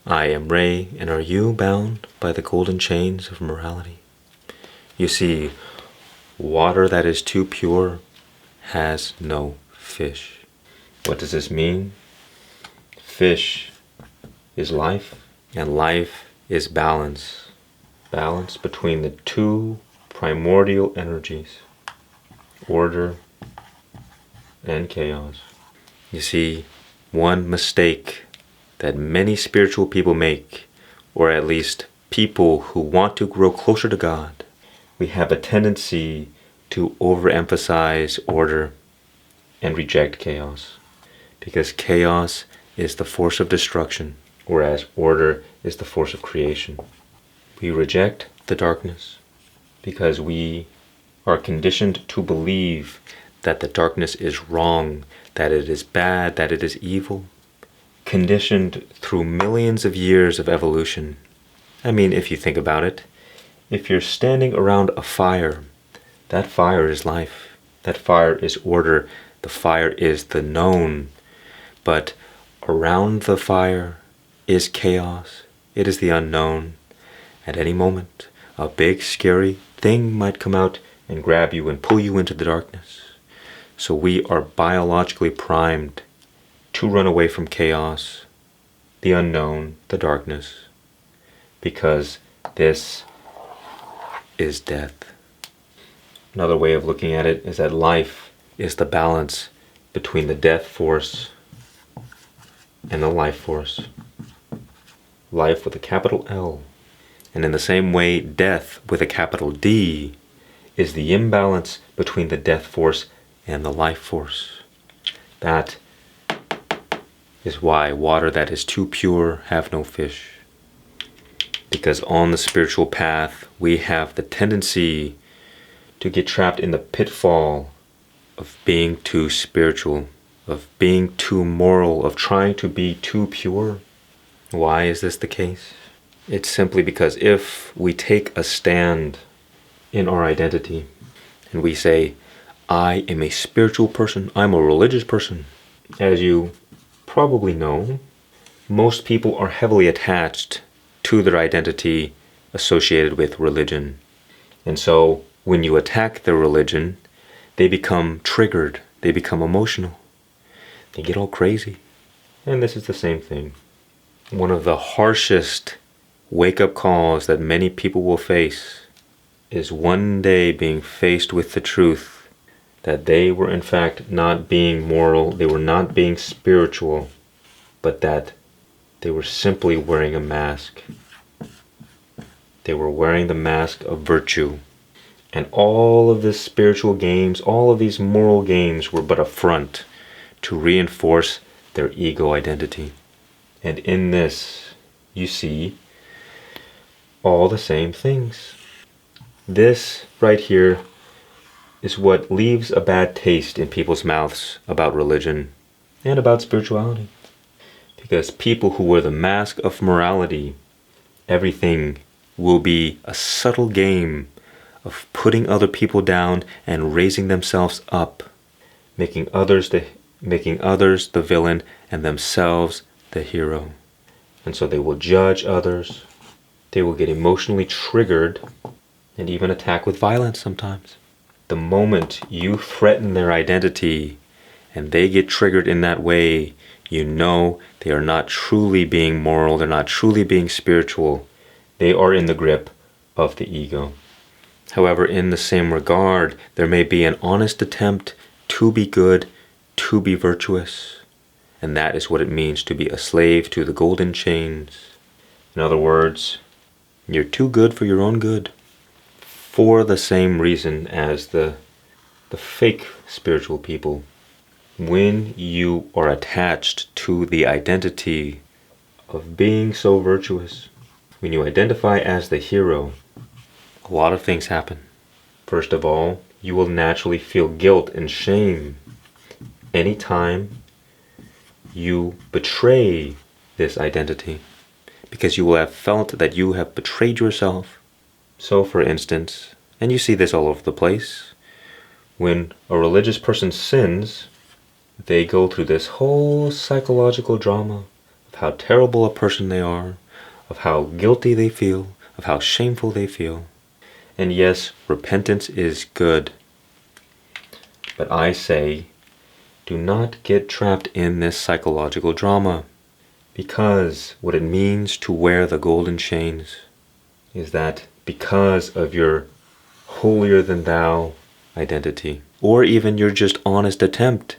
I am Ray, and are you bound by the golden chains of morality? You see, water that is too pure has no fish. What does this mean? Fish is life, and life is balance. Balance between the two primordial energies, order and chaos. You see, one mistake that many spiritual people make, or at least people who want to grow closer to God, we have a tendency to overemphasize order and reject chaos. Because chaos is the force of destruction, whereas order is the force of creation. We reject the darkness because we are conditioned to believe that the darkness is wrong, that it is bad, that it is evil. Conditioned through millions of years of evolution. I mean, if you think about it, if you're standing around a fire, that fire is life. That fire is order. The fire is the known. But around the fire is chaos. It is the unknown. At any moment, a big, scary thing might come out and grab you and pull you into the darkness. So we are biologically primed to run away from chaos, the unknown, the darkness, because this is death. Another way of looking at it is that life is the balance between the death force and the life force. Life with a capital L. And in the same way, death with a capital D is the imbalance between the death force and the life force. That is why water that is too pure have no fish. Because on the spiritual path, we have the tendency to get trapped in the pitfall of being too spiritual, of being too moral, of trying to be too pure. Why is this the case? It's simply because if we take a stand in our identity and we say, I am a spiritual person, I'm a religious person, as you probably know, most people are heavily attached to their identity associated with religion. And so when you attack their religion, they become triggered, they become emotional, they get all crazy. And this is the same thing. One of the harshest wake-up calls that many people will face is one day being faced with the truth that they were in fact not being moral, they were not being spiritual, but that they were simply wearing a mask. They were wearing the mask of virtue. And all of these spiritual games, all of these moral games were but a front to reinforce their ego identity. And in this, you see all the same things. This right here is what leaves a bad taste in people's mouths about religion and about spirituality. Because people who wear the mask of morality, everything will be a subtle game of putting other people down and raising themselves up, making others the villain and themselves the hero. And so they will judge others, they will get emotionally triggered, and even attack with violence sometimes. The moment you threaten their identity and they get triggered in that way, you know they are not truly being moral, they're not truly being spiritual. They are in the grip of the ego. However, in the same regard, there may be an honest attempt to be good, to be virtuous. And that is what it means to be a slave to the golden chains. In other words, you're too good for your own good. For the same reason as the fake spiritual people. When you are attached to the identity of being so virtuous, when you identify as the hero, a lot of things happen. First of all, you will naturally feel guilt and shame anytime you betray this identity, because you will have felt that you have betrayed yourself. So, for instance, and you see this all over the place, when a religious person sins, they go through this whole psychological drama of how terrible a person they are, of how guilty they feel, of how shameful they feel. And yes, repentance is good. But I say, do not get trapped in this psychological drama. Because what it means to wear the golden chains is that because of your holier than thou identity, or even your just honest attempt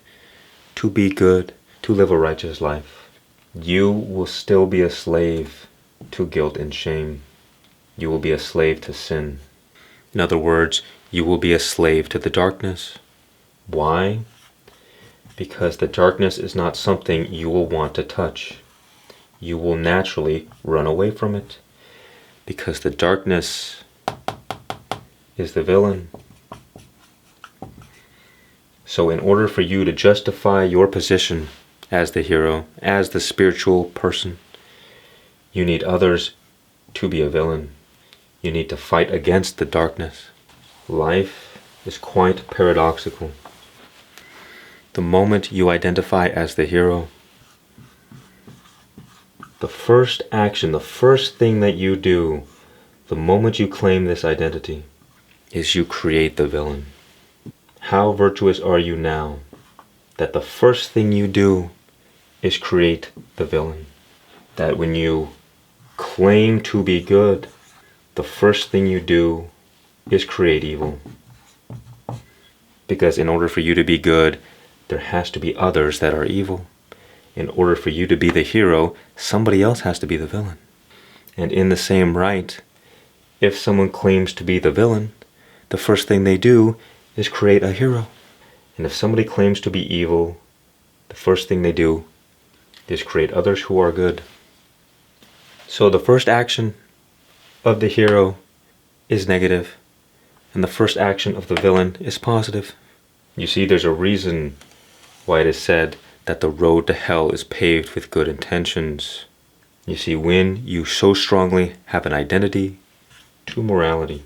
to be good, to live a righteous life, you will still be a slave to guilt and shame. You will be a slave to sin. In other words, you will be a slave to the darkness. Why? Because the darkness is not something you will want to touch. You will naturally run away from it. Because the darkness is the villain. So in order for you to justify your position as the hero, as the spiritual person, you need others to be a villain. You need to fight against the darkness. Life is quite paradoxical. The moment you identify as the hero, the first action, the first thing that you do, the moment you claim this identity, is you create the villain. How virtuous are you now that the first thing you do is create the villain? That when you claim to be good, the first thing you do is create evil. Because in order for you to be good, there has to be others that are evil. In order for you to be the hero, somebody else has to be the villain. And in the same right, if someone claims to be the villain, the first thing they do is create a hero. And if somebody claims to be evil, the first thing they do is create others who are good. So the first action of the hero is negative, and the first action of the villain is positive. You see, there's a reason why it is said that the road to hell is paved with good intentions. You see, when you so strongly have an identity to morality,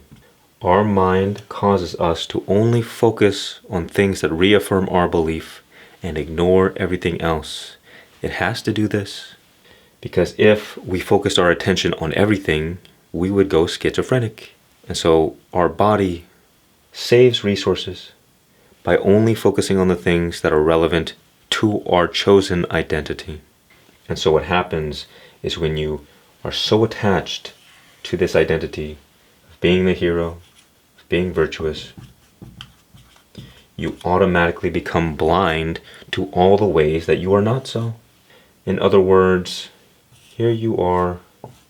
our mind causes us to only focus on things that reaffirm our belief and ignore everything else. It has to do this because if we focused our attention on everything, we would go schizophrenic. And so our body saves resources by only focusing on the things that are relevant to our chosen identity. And so what happens is when you are so attached to this identity of being the hero, of being virtuous, you automatically become blind to all the ways that you are not so. In other words, here you are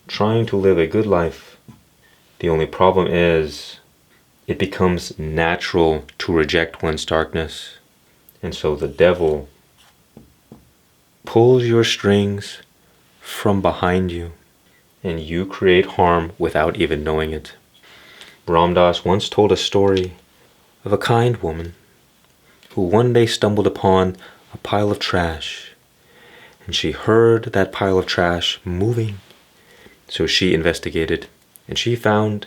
trying to live a good life. The only problem is it becomes natural to reject one's darkness. And so the devil pulls your strings from behind you, and you create harm without even knowing it. Ram Dass once told a story of a kind woman who one day stumbled upon a pile of trash, and she heard that pile of trash moving. So she investigated, and she found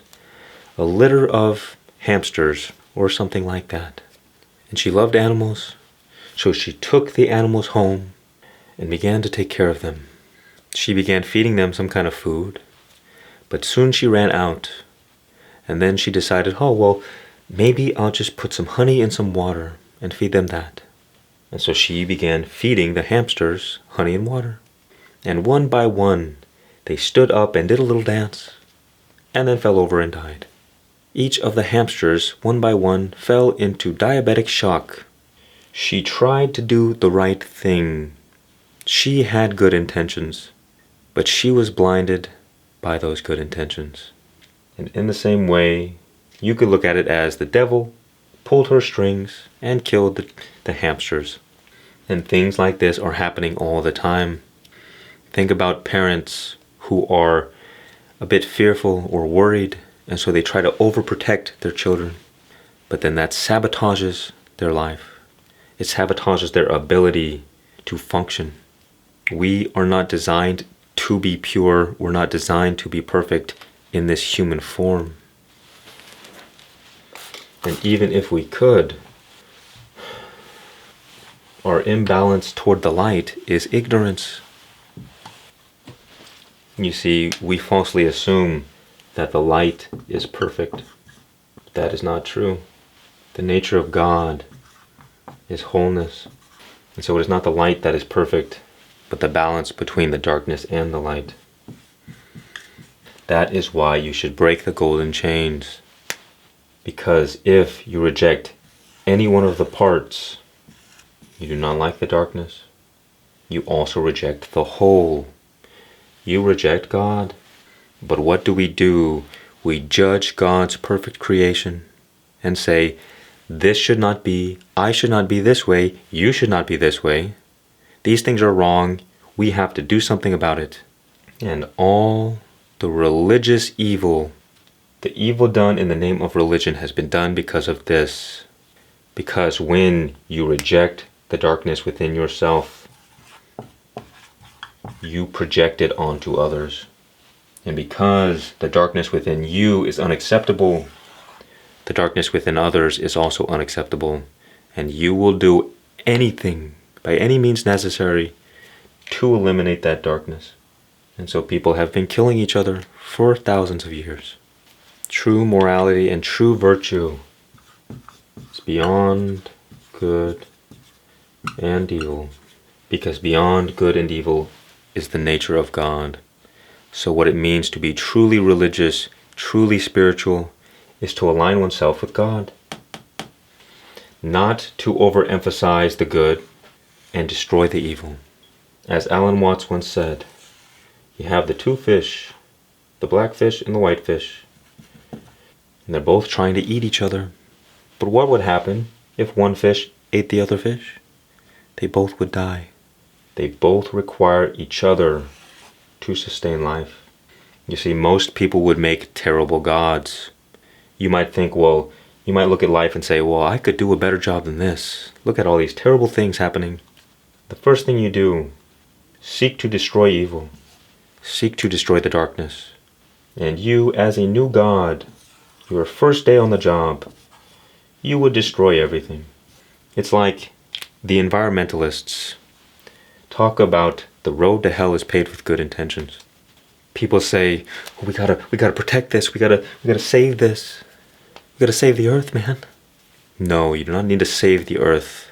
a litter of hamsters or something like that. And she loved animals, so she took the animals home and began to take care of them. She began feeding them some kind of food, but soon she ran out. And then she decided, oh, well, maybe I'll just put some honey in some water and feed them that. And so she began feeding the hamsters honey and water. And one by one, they stood up and did a little dance, and then fell over and died. Each of the hamsters, one by one, fell into diabetic shock. She tried to do the right thing. She had good intentions, but she was blinded by those good intentions. And in the same way, you could look at it as the devil pulled her strings and killed the hamsters. And things like this are happening all the time. Think about parents who are a bit fearful or worried, and so they try to overprotect their children. But then that sabotages their life. It sabotages their ability to function. We are not designed to be pure. We're not designed to be perfect in this human form. And even if we could, our imbalance toward the light is ignorance. You see, we falsely assume that the light is perfect. That is not true. The nature of God is wholeness. And so it is not the light that is perfect, but the balance between the darkness and the light. That is why you should break the golden chains. Because if you reject any one of the parts, you do not like the darkness, you also reject the whole. You reject God. But what do? We judge God's perfect creation and say, this should not be, I should not be this way, you should not be this way. These things are wrong, we have to do something about it. And all the religious evil, the evil done in the name of religion has been done because of this. Because when you reject the darkness within yourself, you project it onto others. And because the darkness within you is unacceptable, the darkness within others is also unacceptable. And you will do anything, by any means necessary, to eliminate that darkness. And so people have been killing each other for thousands of years. True morality and true virtue is beyond good and evil. Because beyond good and evil is the nature of God. So what it means to be truly religious, truly spiritual, is to align oneself with God. Not to overemphasize the good and destroy the evil. As Alan Watts once said, you have the two fish, the black fish and the white fish, and they're both trying to eat each other. But what would happen if one fish ate the other fish? They both would die. They both require each other to sustain life. You see, most people would make terrible gods. You might think, well, you might look at life and say, well, I could do a better job than this. Look at all these terrible things happening. The first thing you do, seek to destroy evil. Seek to destroy the darkness. And you, as a new god, your first day on the job, you would destroy everything. It's like the environmentalists talk about the road to hell is paved with good intentions. People say, we gotta protect this, we gotta save this. We gotta save the earth, man. No, you do not need to save the earth.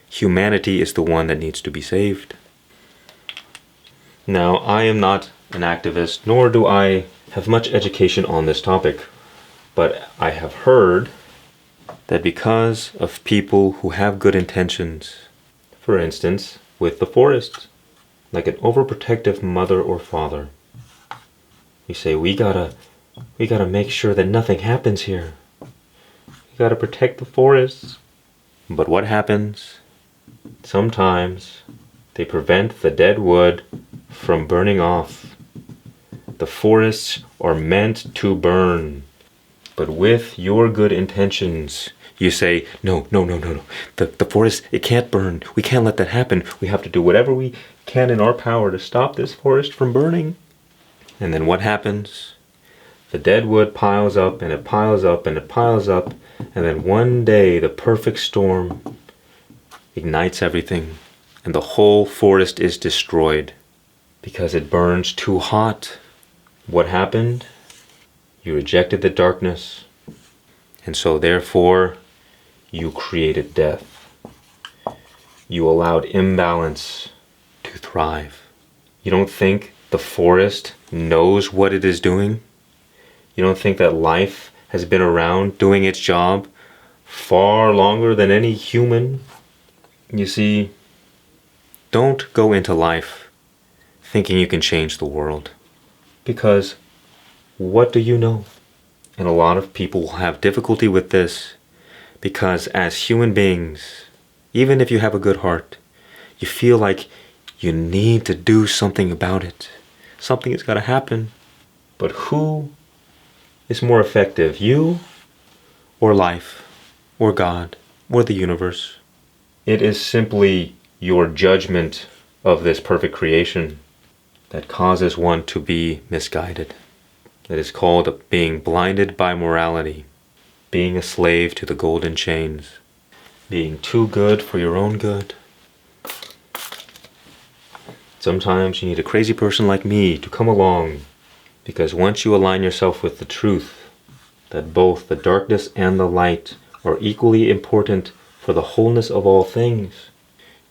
Humanity is the one that needs to be saved. Now, I am not an activist, nor do I have much education on this topic, but I have heard that because of people who have good intentions, for instance, with the forests, like an overprotective mother or father, you say, we gotta make sure that nothing happens here. We gotta protect the forests. But what happens? Sometimes they prevent the dead wood from burning off. The forests are meant to burn. But with your good intentions, you say, no. The forest, it can't burn. We can't let that happen. We have to do whatever we can in our power to stop this forest from burning. And then what happens? The dead wood piles up and it piles up and it piles up. And then one day the perfect storm ignites everything. And the whole forest is destroyed because it burns too hot. What happened? You rejected the darkness. And so therefore, you created death. You allowed imbalance to thrive. You don't think the forest knows what it is doing? You don't think that life has been around doing its job far longer than any human? You see, don't go into life thinking you can change the world. Because what do you know? And a lot of people will have difficulty with this because as human beings, even if you have a good heart, you feel like you need to do something about it. Something has got to happen. But who is more effective, you or life or God or the universe? It is simply your judgment of this perfect creation that causes one to be misguided. It is called being blinded by morality, being a slave to the golden chains, being too good for your own good. Sometimes you need a crazy person like me to come along, because once you align yourself with the truth that both the darkness and the light are equally important for the wholeness of all things,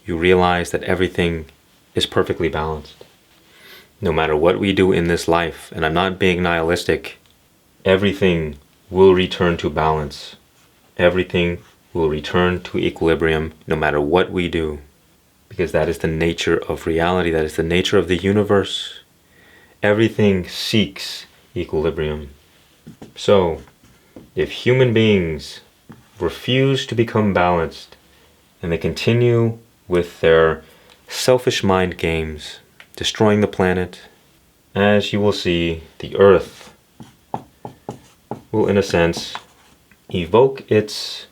you realize that everything is perfectly balanced. No matter what we do in this life, and I'm not being nihilistic, everything will return to balance. Everything will return to equilibrium no matter what we do. Because that is the nature of reality, that is the nature of the universe. Everything seeks equilibrium. So, if human beings refuse to become balanced, and they continue with their selfish mind games, destroying the planet, as you will see, the Earth will, in a sense, evoke its,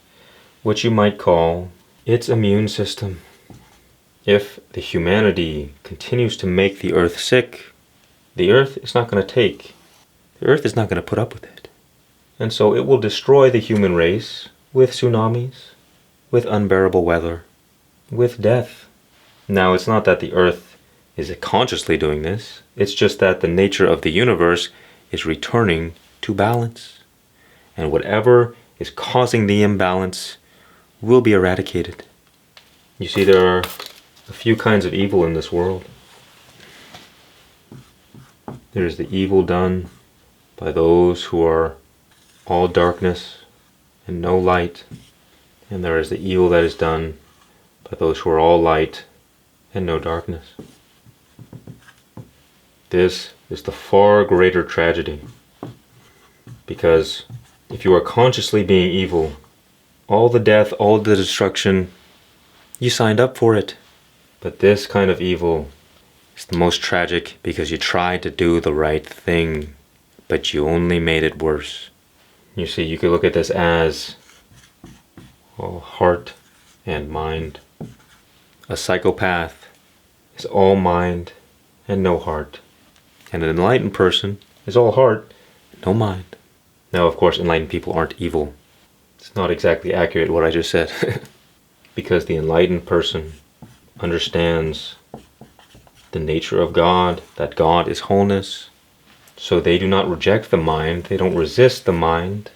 what you might call, its immune system. If the humanity continues to make the Earth sick, the Earth is not going to put up with it. And so it will destroy the human race with tsunamis, with unbearable weather, with death. Now, it's not that the Earth is consciously doing this. It's just that the nature of the universe is returning to balance. And whatever is causing the imbalance will be eradicated. You see, there are a few kinds of evil in this world. There is the evil done by those who are all darkness and no light. And there is the evil that is done by those who are all light and no darkness. This is the far greater tragedy. Because if you are consciously being evil, all the death, all the destruction, you signed up for it. But this kind of evil is the most tragic because you tried to do the right thing, but you only made it worse. You see, you could look at this as heart and mind. A psychopath is all mind and no heart. And an enlightened person is all heart, no mind. Now, of course, enlightened people aren't evil. It's not exactly accurate what I just said. Because the enlightened person understands the nature of God, that God is wholeness. So they do not reject the mind, they don't resist the mind,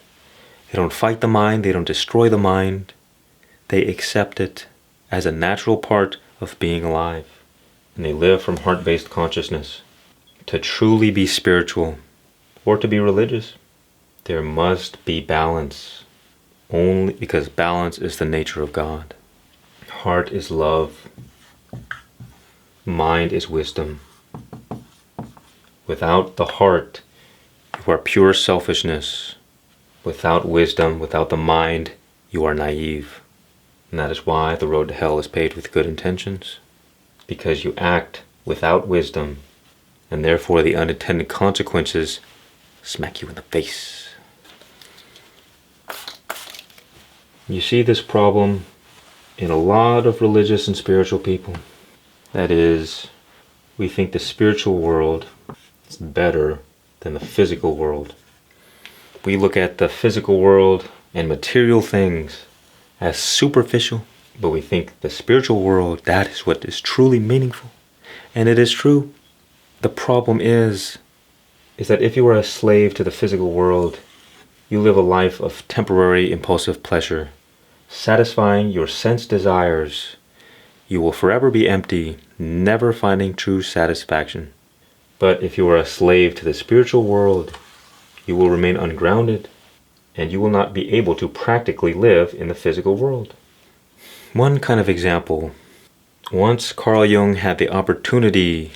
they don't fight the mind, they don't destroy the mind. They accept it as a natural part of being alive. And they live from heart-based consciousness. To truly be spiritual, or to be religious, there must be balance. Only because balance is the nature of God. Heart is love. Mind is wisdom. Without the heart, you are pure selfishness. Without wisdom, without the mind, you are naive. And that is why the road to hell is paved with good intentions. Because you act without wisdom, and therefore the unintended consequences smack you in the face. You see this problem in a lot of religious and spiritual people. That is, we think the spiritual world is better than the physical world. We look at the physical world and material things as superficial, but we think the spiritual world, that is what is truly meaningful. And it is true. The problem is that if you are a slave to the physical world, you live a life of temporary impulsive pleasure, satisfying your sense desires. You will forever be empty, never finding true satisfaction. But if you are a slave to the spiritual world, you will remain ungrounded, and you will not be able to practically live in the physical world. One kind of example. Once Carl Jung had the opportunity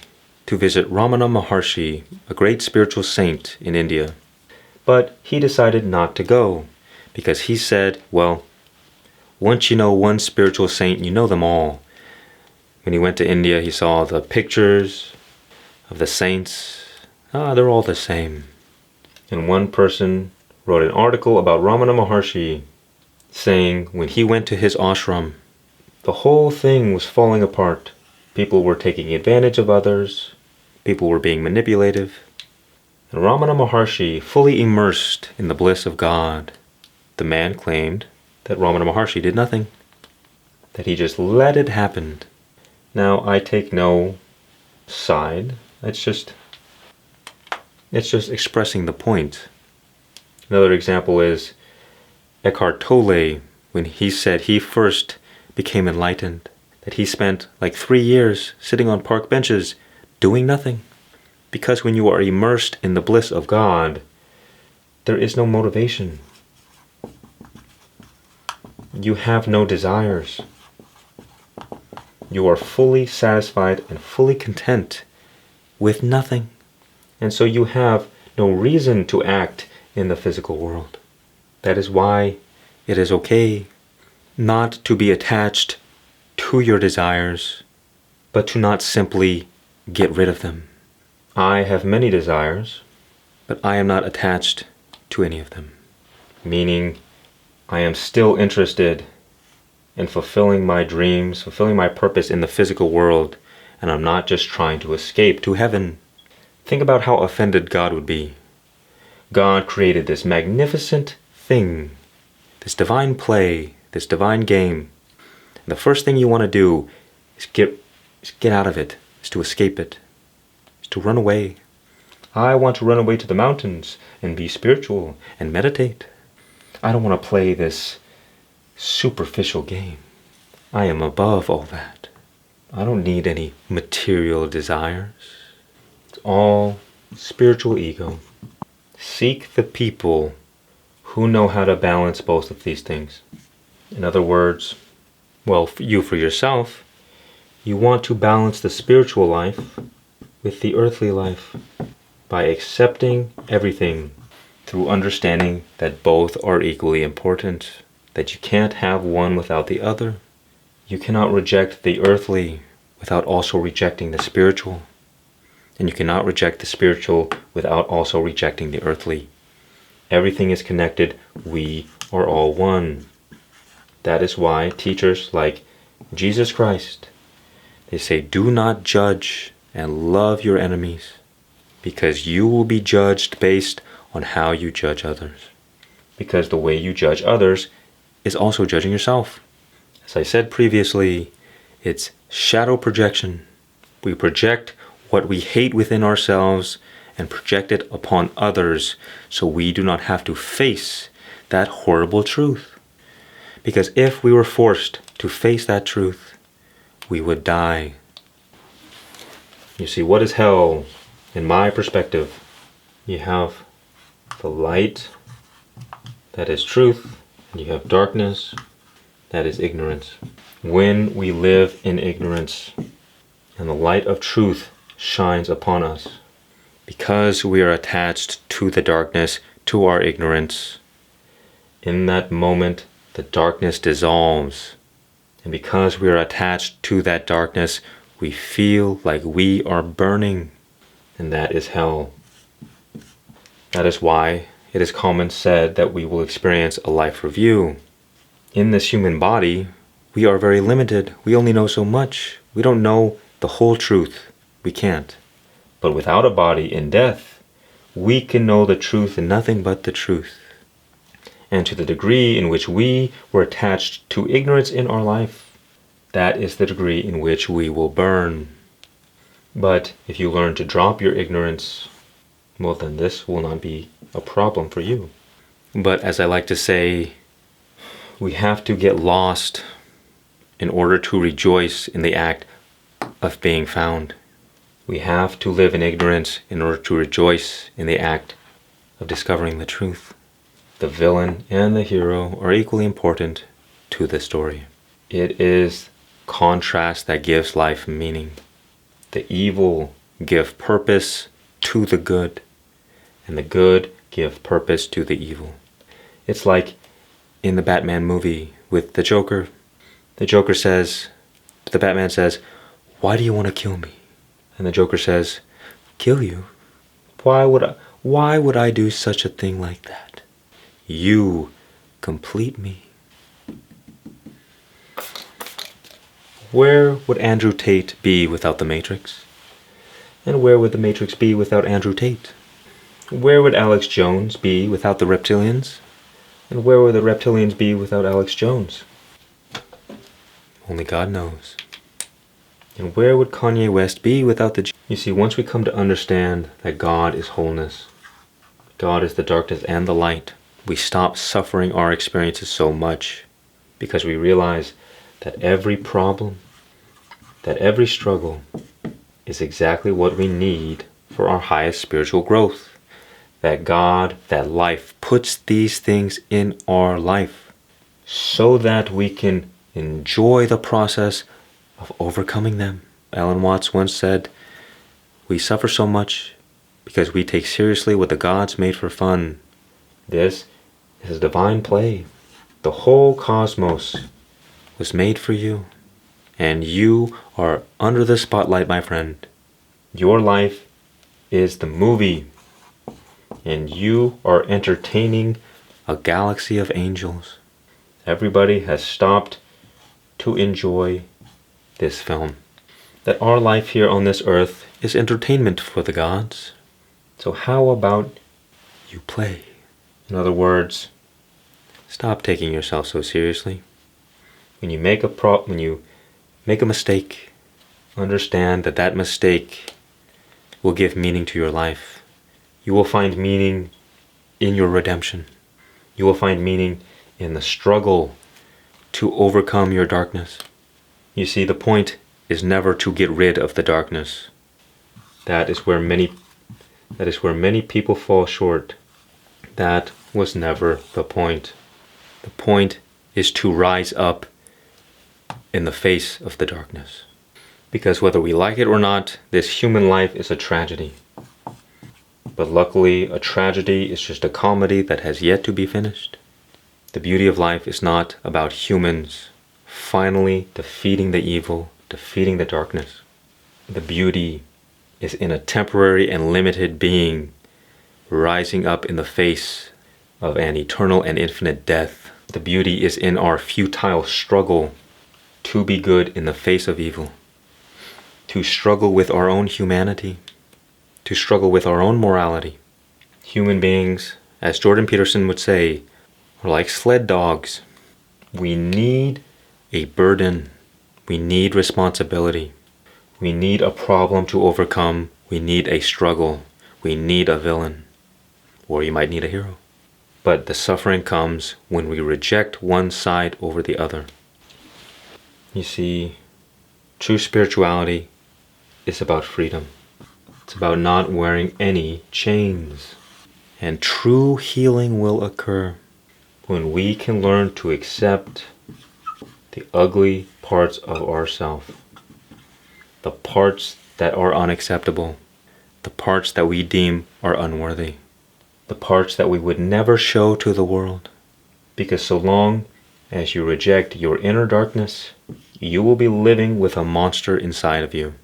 to visit Ramana Maharshi, a great spiritual saint in India. But he decided not to go, because he said, well, once you know one spiritual saint, you know them all. When he went to India, he saw the pictures of the saints. They're all the same. And one person wrote an article about Ramana Maharshi, saying when he went to his ashram, the whole thing was falling apart. People were taking advantage of others. People were being manipulative. And Ramana Maharshi, fully immersed in the bliss of God, the man claimed that Ramana Maharshi did nothing, that he just let it happen. Now, I take no side. It's just expressing the point. Another example is Eckhart Tolle, when he said he first became enlightened, that he spent like 3 years sitting on park benches doing nothing. Because when you are immersed in the bliss of God, there is no motivation. You have no desires. You are fully satisfied and fully content with nothing. And so you have no reason to act in the physical world. That is why it is okay not to be attached to your desires, but to not simply get rid of them. I have many desires, but I am not attached to any of them. Meaning, I am still interested in fulfilling my dreams, fulfilling my purpose in the physical world, and I'm not just trying to escape to heaven. Think about how offended God would be. God created this magnificent thing, this divine play, this divine game. And the first thing you want to do is get out of it, is to escape it, is to run away. I want to run away to the mountains and be spiritual and meditate. I don't want to play this superficial game. I am above all that. I don't need any material desires. It's all spiritual ego. Seek the people who know how to balance both of these things. In other words, well, for yourself, you want to balance the spiritual life with the earthly life by accepting everything through understanding that both are equally important, that you can't have one without the other. You cannot reject the earthly without also rejecting the spiritual. And you cannot reject the spiritual without also rejecting the earthly. Everything is connected. We are all one. That is why teachers like Jesus Christ, they say, do not judge and love your enemies, because you will be judged based on how you judge others. Because the way you judge others is also judging yourself. As I said previously, it's shadow projection. We project what we hate within ourselves and project it upon others, so we do not have to face that horrible truth. Because if we were forced to face that truth, we would die. You see, what is hell? In my perspective, you have the light, that is truth, and you have darkness, that is ignorance. When we live in ignorance and the light of truth shines upon us, because we are attached to the darkness, to our ignorance, in that moment the darkness dissolves. And because we are attached to that darkness, we feel like we are burning. And that is hell. That is why it is common said that we will experience a life review. In this human body, we are very limited. We only know so much. We don't know the whole truth. We can't. But without a body in death, we can know the truth and nothing but the truth. And to the degree in which we were attached to ignorance in our life, that is the degree in which we will burn. But if you learn to drop your ignorance, well, then this will not be a problem for you. But as I like to say, we have to get lost in order to rejoice in the act of being found. We have to live in ignorance in order to rejoice in the act of discovering the truth. The villain and the hero are equally important to the story. It is contrast that gives life meaning. The evil give purpose to the good, and the good give purpose to the evil. It's like in the Batman movie with the Joker. The Batman says, "Why do you want to kill me?" And the Joker says, "Kill you? Why would I do such a thing like that? You complete me." Where would Andrew Tate be without the Matrix? And where would the Matrix be without Andrew Tate? Where would Alex Jones be without the reptilians? And where would the reptilians be without Alex Jones? Only God knows. And where would Kanye West be without the... You see, once we come to understand that God is wholeness, God is the darkness and the light, we stop suffering our experiences so much, because we realize that every problem, that every struggle is exactly what we need for our highest spiritual growth. That God, that life, puts these things in our life so that we can enjoy the process of overcoming them. Alan Watts once said, "We suffer so much because we take seriously what the gods made for fun. This is divine play. The whole cosmos was made for you, and you are under the spotlight, my friend. Your life is the movie, and you are entertaining a galaxy of angels." Everybody has stopped to enjoy this film. That our life here on this earth is entertainment for the gods. So how about you play? In other words, stop taking yourself so seriously. When you make a mistake, understand that that mistake will give meaning to your life. You will find meaning in your redemption. You will find meaning in the struggle to overcome your darkness. You see, the point is never to get rid of the darkness. That is where many people fall short. That was never the point. The point is to rise up in the face of the darkness. Because whether we like it or not, this human life is a tragedy. But luckily, a tragedy is just a comedy that has yet to be finished. The beauty of life is not about humans finally defeating the evil, defeating the darkness. The beauty is in a temporary and limited being rising up in the face of an eternal and infinite death. The beauty is in our futile struggle to be good in the face of evil, to struggle with our own humanity, to struggle with our own morality. Human beings, as Jordan Peterson would say, are like sled dogs. We need a burden. We need responsibility. We need a problem to overcome. We need a struggle. We need a villain. Or you might need a hero. But the suffering comes when we reject one side over the other. You see, true spirituality is about freedom. It's about not wearing any chains. And true healing will occur when we can learn to accept the ugly parts of ourselves, the parts that are unacceptable, the parts that we deem are unworthy, the parts that we would never show to the world. Because so long as you reject your inner darkness, you will be living with a monster inside of you,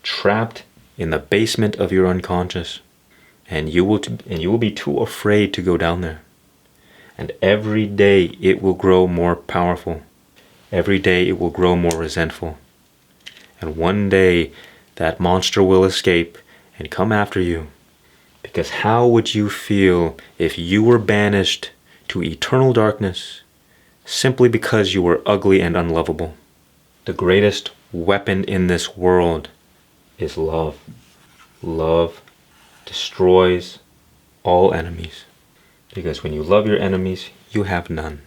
trapped in the basement of your unconscious, and you will be too afraid to go down there. And every day it will grow more powerful. Every day it will grow more resentful. And one day that monster will escape and come after you. Because how would you feel if you were banished to eternal darkness simply because you were ugly and unlovable? The greatest weapon in this world is love. Love destroys all enemies. Because when you love your enemies, you have none.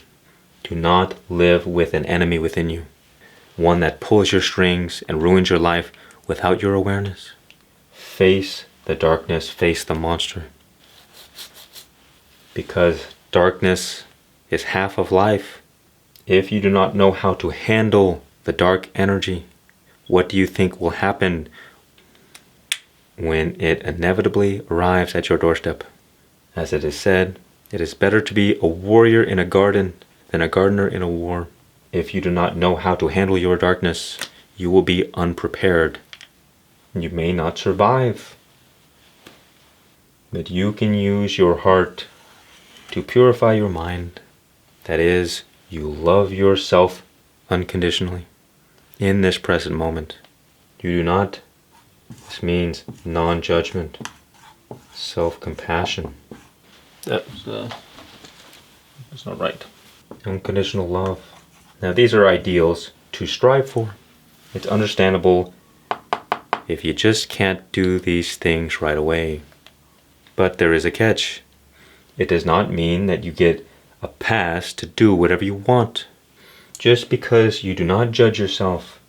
Do not live with an enemy within you, one that pulls your strings and ruins your life without your awareness. Face the darkness, face the monster. Because darkness is half of life. If you do not know how to handle the dark energy, what do you think will happen when it inevitably arrives at your doorstep? As it is said, it is better to be a warrior in a garden than a gardener in a war. If you do not know how to handle your darkness, you will be unprepared. You may not survive. But you can use your heart to purify your mind. That is, you love yourself unconditionally in this present moment. You do not. This means non-judgment, self-compassion. That's not right. Unconditional love. Now these are ideals to strive for. It's understandable if you just can't do these things right away. But there is a catch. It does not mean that you get a pass to do whatever you want. Just because you do not judge yourself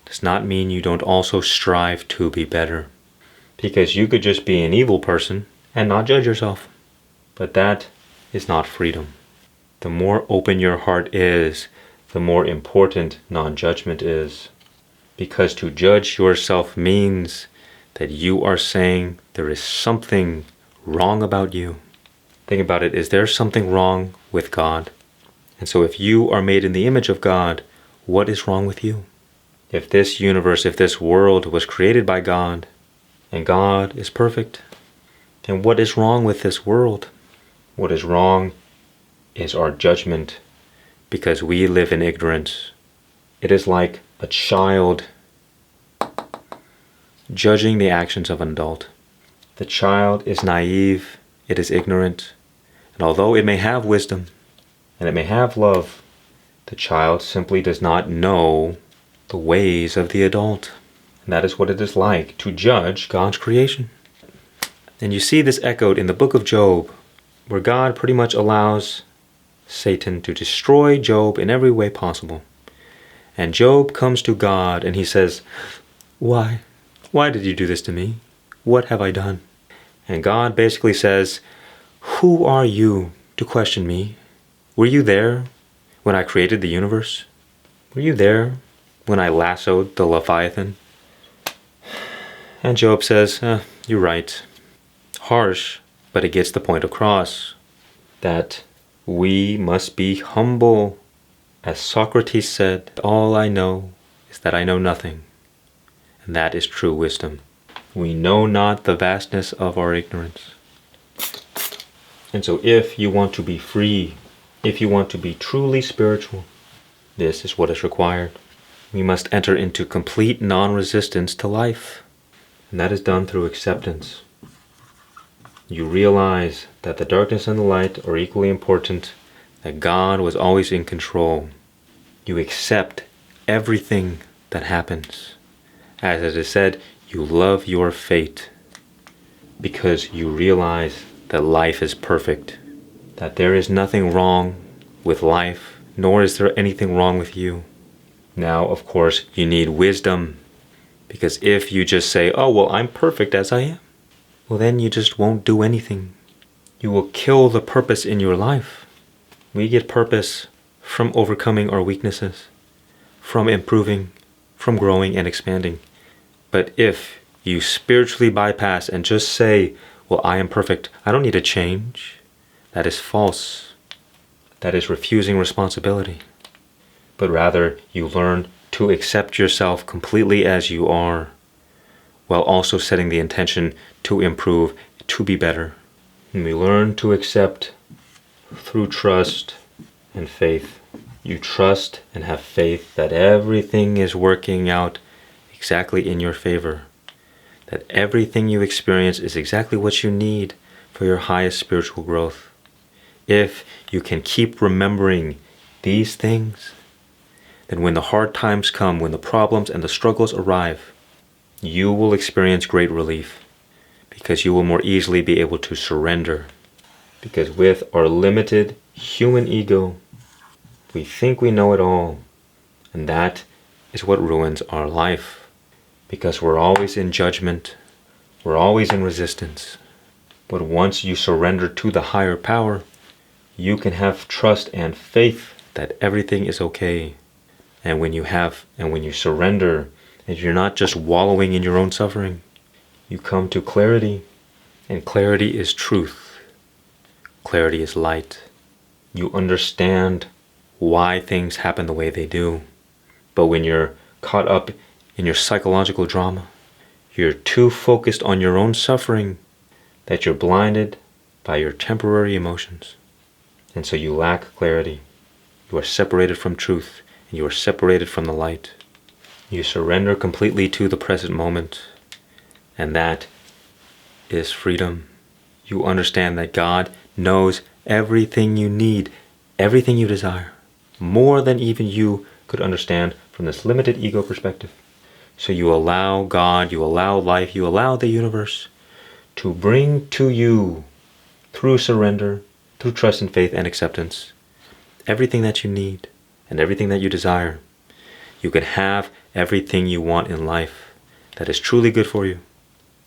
does not mean you don't also strive to be better. Because you could just be an evil person and not judge yourself. But that is not freedom. The more open your heart is, the more important non-judgment is. Because to judge yourself means that you are saying there is something wrong about you. Think about it. Is there something wrong with God? And so if you are made in the image of God, what is wrong with you? If this universe, if this world was created by God, and God is perfect, then what is wrong with this world? What is wrong is our judgment, because we live in ignorance. It is like a child judging the actions of an adult. The child is naive, it is ignorant, and although it may have wisdom, and it may have love, the child simply does not know the ways of the adult. And that is what it is like to judge God's creation. And you see this echoed in the book of Job, where God pretty much allows Satan to destroy Job in every way possible. And Job comes to God and he says, "Why? Why did you do this to me? What have I done?" And God basically says, "Who are you to question me? Were you there when I created the universe? Were you there when I lassoed the Leviathan?" And Job says, "You're right." Harsh, but it gets the point across that we must be humble. As Socrates said, "All I know is that I know nothing." And that is true wisdom. We know not the vastness of our ignorance. And so if you want to be free, if you want to be truly spiritual, this is what is required. We must enter into complete non-resistance to life. And that is done through acceptance. You realize that the darkness and the light are equally important, that God was always in control. You accept everything that happens. As it is said, you love your fate because you realize that life is perfect, that there is nothing wrong with life, nor is there anything wrong with you. Now, of course, you need wisdom, because if you just say, "Oh, well, I'm perfect as I am," well, then you just won't do anything. You will kill the purpose in your life. We get purpose from overcoming our weaknesses, from improving, from growing and expanding. But if you spiritually bypass and just say, "Well, I am perfect, I don't need to change," that is false. That is refusing responsibility. But rather, you learn to accept yourself completely as you are, while also setting the intention to improve, to be better. And we learn to accept through trust and faith. You trust and have faith that everything is working out exactly in your favor, that everything you experience is exactly what you need for your highest spiritual growth. If you can keep remembering these things, then when the hard times come, when the problems and the struggles arrive, you will experience great relief, because you will more easily be able to surrender. Because with our limited human ego, we think we know it all, and that is what ruins our life. Because we're always in judgment, we're always in resistance. But once you surrender to the higher power, you can have trust and faith that everything is okay. And when you surrender, and you're not just wallowing in your own suffering, you come to clarity, and clarity is truth. Clarity is light. You understand why things happen the way they do. But when you're caught up in your psychological drama, you're too focused on your own suffering that you're blinded by your temporary emotions. And so you lack clarity. You are separated from truth, and you are separated from the light. You surrender completely to the present moment, and that is freedom. You understand that God knows everything you need, everything you desire, more than even you could understand from this limited ego perspective. So you allow God, you allow life, you allow the universe to bring to you, through surrender, through trust and faith and acceptance, everything that you need and everything that you desire. You can have everything you want in life that is truly good for you.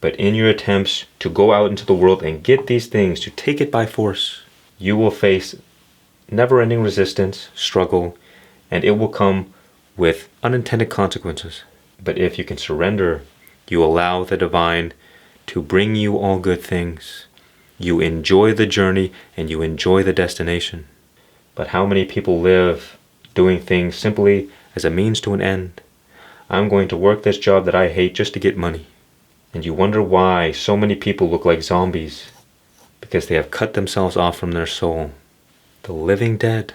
But in your attempts to go out into the world and get these things, to take it by force, you will face never-ending resistance, struggle, and it will come with unintended consequences. But if you can surrender, you allow the divine to bring you all good things. You enjoy the journey and you enjoy the destination. But how many people live doing things simply as a means to an end? I'm going to work this job that I hate just to get money. And you wonder why so many people look like zombies, because they have cut themselves off from their soul. The living dead.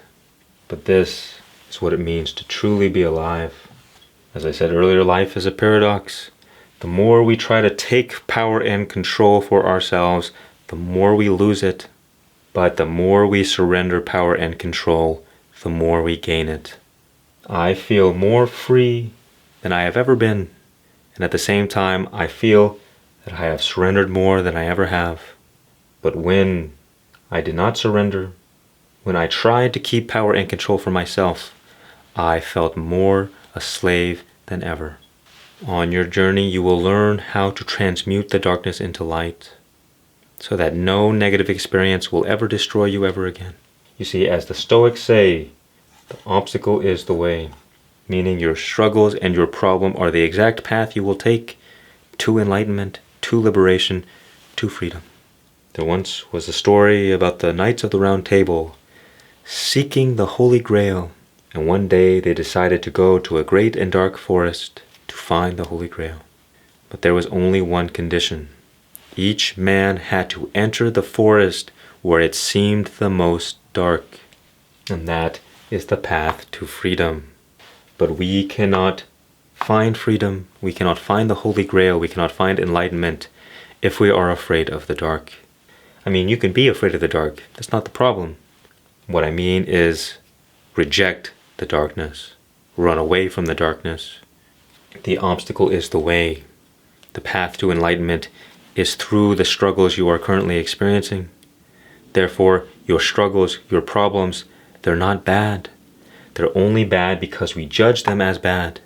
But this is what it means to truly be alive. As I said earlier, life is a paradox. The more we try to take power and control for ourselves, the more we lose it. But the more we surrender power and control, the more we gain it. I feel more free than I have ever been. And at the same time, I feel that I have surrendered more than I ever have. But when I did not surrender, when I tried to keep power and control for myself, I felt more a slave than ever. On your journey, you will learn how to transmute the darkness into light, so that no negative experience will ever destroy you ever again. You see, as the Stoics say, the obstacle is the way, meaning your struggles and your problem are the exact path you will take to enlightenment, to liberation, to freedom. There once was a story about the Knights of the Round Table seeking the Holy Grail, and one day they decided to go to a great and dark forest to find the Holy Grail. But there was only one condition. Each man had to enter the forest where it seemed the most dark, and that is the path to freedom. But we cannot find freedom, we cannot find the Holy Grail, we cannot find enlightenment if we are afraid of the dark. I mean, you can be afraid of the dark, that's not the problem. What I mean is reject the darkness, run away from the darkness. The obstacle is the way. The path to enlightenment is through the struggles you are currently experiencing. Therefore, your struggles, your problems, they're not bad. They're only bad because we judge them as bad.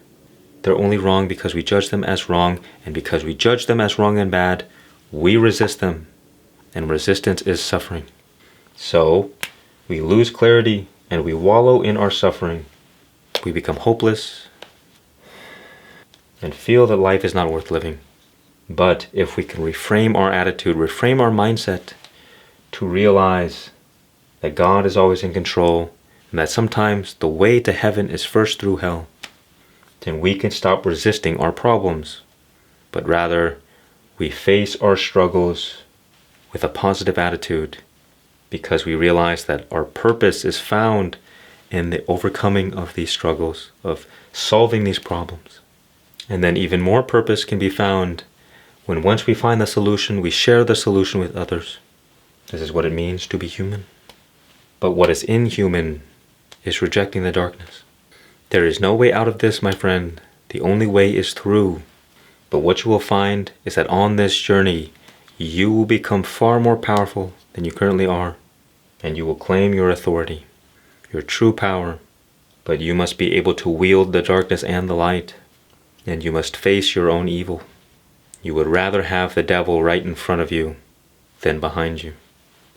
They're only wrong because we judge them as wrong, and because we judge them as wrong and bad, we resist them. And resistance is suffering. So, we lose clarity and we wallow in our suffering. We become hopeless and feel that life is not worth living. But if we can reframe our attitude, reframe our mindset to realize that God is always in control, and that sometimes the way to heaven is first through hell, then we can stop resisting our problems, but rather we face our struggles with a positive attitude, because we realize that our purpose is found in the overcoming of these struggles, of solving these problems. And then even more purpose can be found when once we find the solution, we share the solution with others. This is what it means to be human. But what is inhuman is rejecting the darkness. There is no way out of this, my friend. The only way is through. But what you will find is that on this journey, you will become far more powerful than you currently are, and you will claim your authority, your true power. But you must be able to wield the darkness and the light, and you must face your own evil. You would rather have the devil right in front of you than behind you.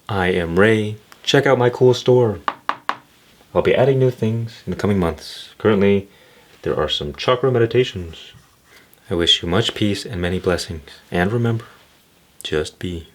I am Ray. Check out my cool store. I'll be adding new things in the coming months. Currently, there are some chakra meditations. I wish you much peace and many blessings. And remember, just be.